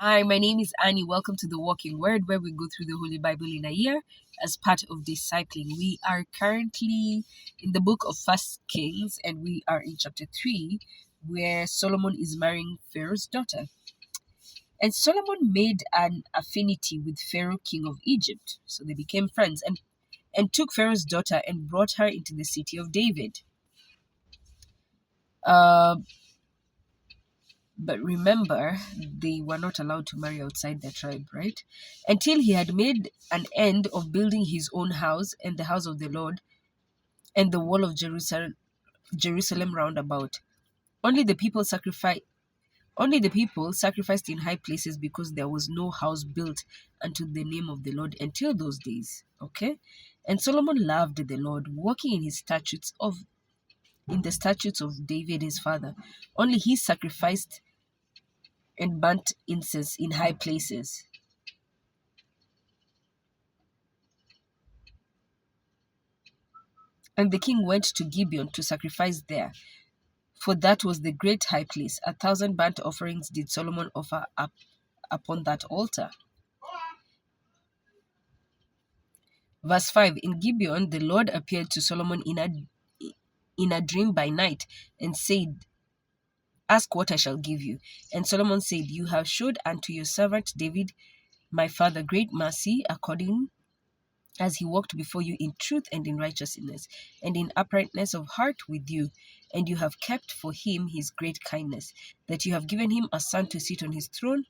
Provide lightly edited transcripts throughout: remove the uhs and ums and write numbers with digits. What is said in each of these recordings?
Hi, my name is Annie. Welcome to the Walking Word, where we go through the Holy Bible in a year as part of discipling. We are currently in the book of First Kings, and we are in chapter 3, where Solomon is marrying Pharaoh's daughter. And Solomon made an affinity with Pharaoh, king of Egypt. So they became friends and took Pharaoh's daughter and brought her into the city of David. Uh, But remember, they were not allowed to marry outside their tribe, right? Until he had made an end of building his own house and the house of the Lord and the wall of Jerusalem round about. Only the people sacrificed. Only the people sacrificed in high places because there was no house built unto the name of the Lord until those days. Okay? And Solomon loved the Lord, walking in the statutes of David his father. Only he sacrificed and burnt incense in high places. And the king went to Gibeon to sacrifice there, for that was the great high place. 1,000 burnt offerings did Solomon offer up upon that altar. Verse 5. In Gibeon the Lord appeared to Solomon in a dream by night and said, Ask what I shall give you. And Solomon said, You have showed unto your servant David my father great mercy, according as he walked before you in truth and in righteousness, and in uprightness of heart with you. And you have kept for him his great kindness, that you have given him a son to sit on his throne,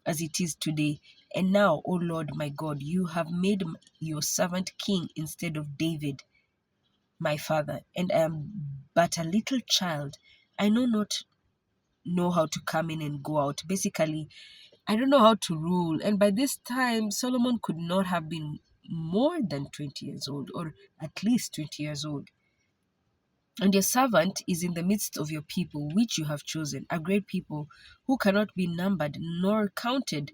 as it is today. And now, O Lord my God, you have made your servant king instead of David, my father, and I am but a little child. I know how to come in and go out. Basically, I don't know how to rule. And by this time, Solomon could not have been more than 20 years old, or at least 20 years old. And your servant is in the midst of your people, which you have chosen, a great people who cannot be numbered nor counted,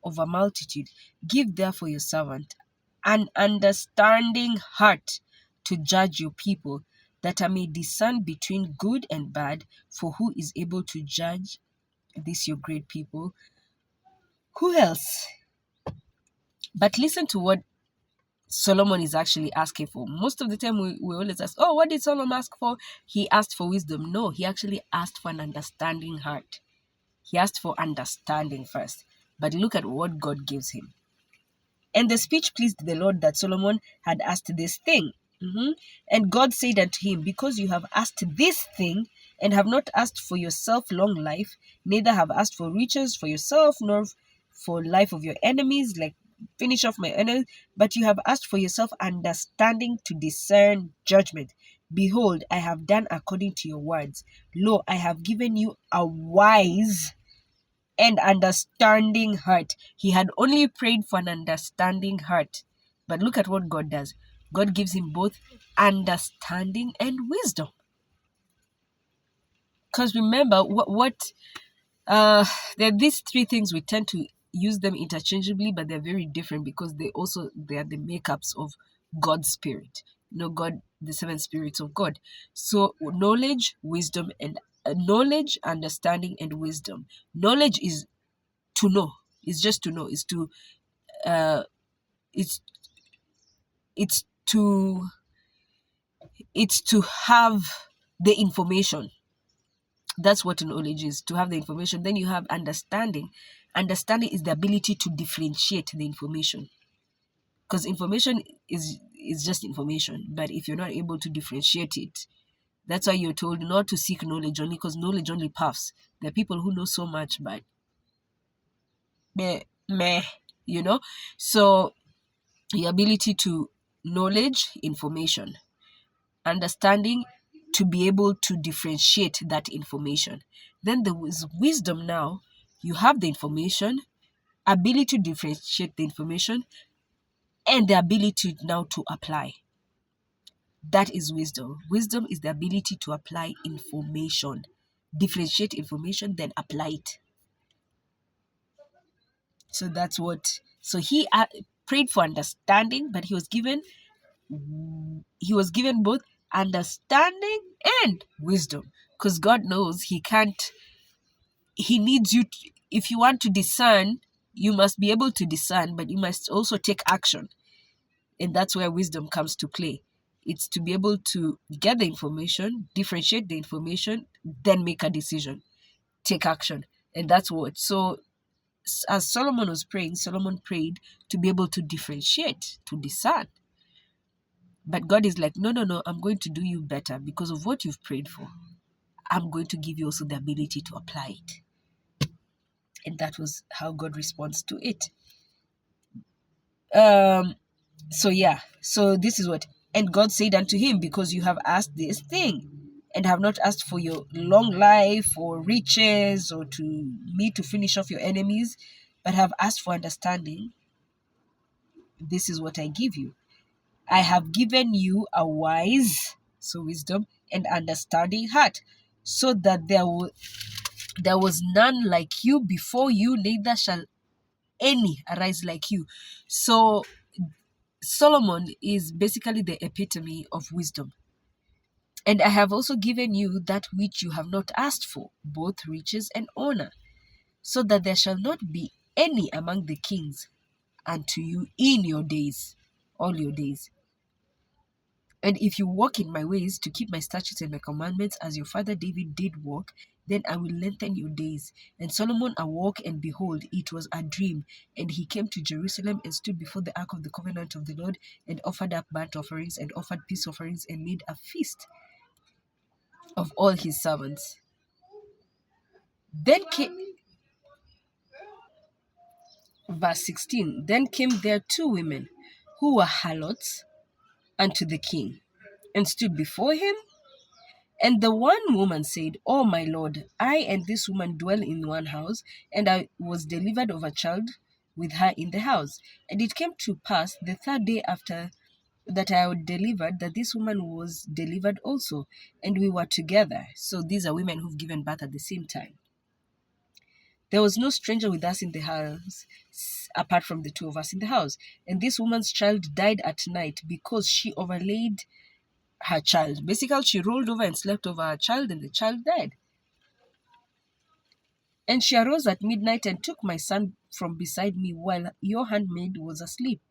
of a multitude. Give therefore your servant an understanding heart to judge your people, that I may discern between good and bad. For who is able to judge this your great people? Who else? But listen to what Solomon is actually asking for. Most of the time, we always ask, oh, what did Solomon ask for? He asked for wisdom. No, he actually asked for an understanding heart. He asked for understanding first. But look at what God gives him. And the speech pleased the Lord that Solomon had asked this thing. And God said unto him, Because you have asked this thing, and have not asked for yourself long life, neither have asked for riches for yourself, nor for life of your enemies, like finish off my enemies, but you have asked for yourself understanding to discern judgment. Behold, I have done according to your words. Lo, I have given you a wise and understanding heart. He had only prayed for an understanding heart. But look at what God does. God gives him both understanding and wisdom. Because remember, there are these three things we tend to use them interchangeably, but they're very different because they are the makeups of God's spirit. God, the seven spirits of God. So knowledge, wisdom, and knowledge, understanding, and wisdom. Knowledge is to know. It's just to know. Uh it's it's to it's to have the information. That's what knowledge is, to have the information. Then you have understanding. Understanding is the ability to differentiate the information, because information is just information. But if you're not able to differentiate it, that's why you're told not to seek knowledge only, because knowledge only puffs. There are people who know so much, but meh, meh, so the ability to knowledge, information, understanding, to be able to differentiate that information. Then there was wisdom. Now you have the information, ability to differentiate the information, and the ability now to apply. That is wisdom. Wisdom is the ability to apply information, differentiate information, then apply it. So that's what. So he prayed for understanding, but he was given both understanding and wisdom, because God knows he needs you if you want to discern, you must be able to discern, but you must also take action. And that's where wisdom comes to play. It's to be able to get the information, differentiate the information, then make a decision, take action. And that's what. So as Solomon was praying, Solomon prayed to be able to differentiate, to discern. But God is like, no, no, no, I'm going to do you better because of what you've prayed for. I'm going to give you also the ability to apply it. And that was how God responds to it. So yeah, so this is what, and God said unto him, because you have asked this thing, and have not asked for your long life or riches or to me to finish off your enemies, but have asked for understanding, this is what I give you. I have given you a wise, so wisdom, and understanding heart, so that there was none like you before you, neither shall any arise like you. So Solomon is basically the epitome of wisdom. And I have also given you that which you have not asked for, both riches and honor, so that there shall not be any among the kings unto you in your days, all your days. And if you walk in my ways to keep my statutes and my commandments as your father David did walk, then I will lengthen your days. And Solomon awoke, and behold, it was a dream. And he came to Jerusalem and stood before the ark of the covenant of the Lord, and offered up burnt offerings and offered peace offerings, and made a feast of all his servants. Then came, verse 16, then came there two women who were harlots unto the king, and stood before him. And the one woman said, O my lord, I and this woman dwell in one house, and I was delivered of a child with her in the house. And it came to pass the third day after that I was delivered, that this woman was delivered also, and we were together. So these are women who've given birth at the same time. There was no stranger with us in the house, apart from the two of us in the house. And this woman's child died at night because she overlaid her child. Basically, she rolled over and slept over her child, and the child died. And she arose at midnight and took my son from beside me while your handmaid was asleep,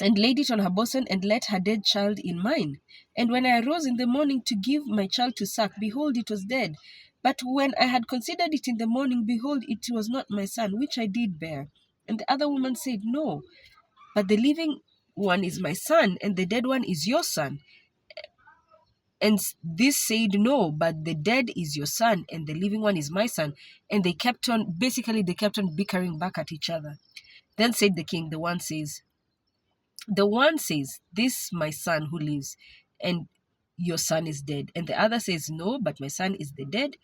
and laid it on her bosom, and let her dead child in mine. And when I arose in the morning to give my child to suck, behold, it was dead. But when I had considered it in the morning, behold, it was not my son, which I did bear. And the other woman said, No, but the living one is my son, and the dead one is your son. And this said, No, but the dead is your son, and the living one is my son. And they kept on bickering back at each other. Then said the king, the one says, This my son who lives, and your son is dead. And the other says, No, but my son is the dead,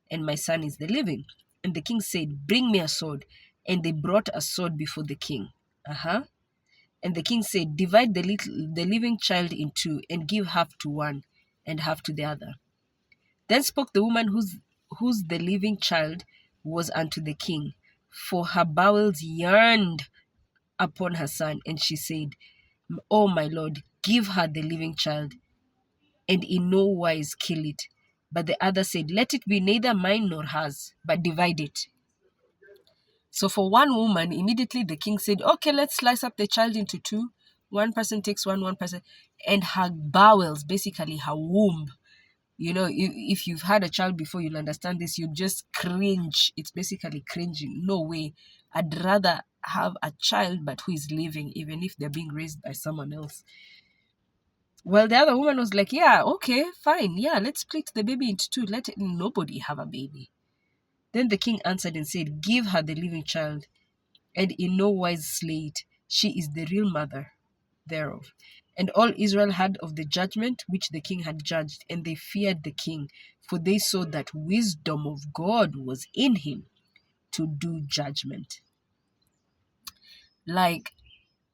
and my son is the living. And the king said, Bring me a sword. And they brought a sword before the king. And the king said, Divide the living child in two, and give half to one, and half to the other. Then spoke the woman whose the living child was unto the king, for her bowels yearned upon her son. And she said, O my lord, give her the living child, and in no wise kill it. But the other said, Let it be neither mine nor hers, but divide it. So for one woman, immediately the king said, Okay, let's slice up the child into two. One person takes one person. And her bowels, basically her womb, if you've had a child before, you'll understand this. You just cringe. It's basically cringing. No way. I'd rather have a child, but who is living, even if they're being raised by someone else. Well, the other woman was like, yeah, okay, fine. Yeah, let's split the baby into two. Let nobody have a baby. Then the king answered and said, Give her the living child, and in no wise slay it. She is the real mother thereof. And all Israel heard of the judgment which the king had judged, and they feared the king, for they saw that wisdom of God was in him to do judgment. Like,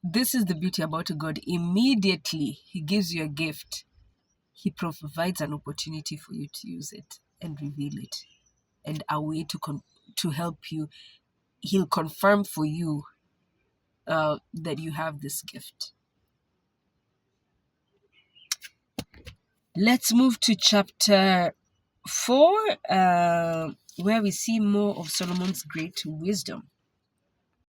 this is the beauty about God. Immediately, he gives you a gift. He provides an opportunity for you to use it and reveal it, and a way to help you. He'll confirm for you that you have this gift. Let's move to chapter 4, where we see more of Solomon's great wisdom.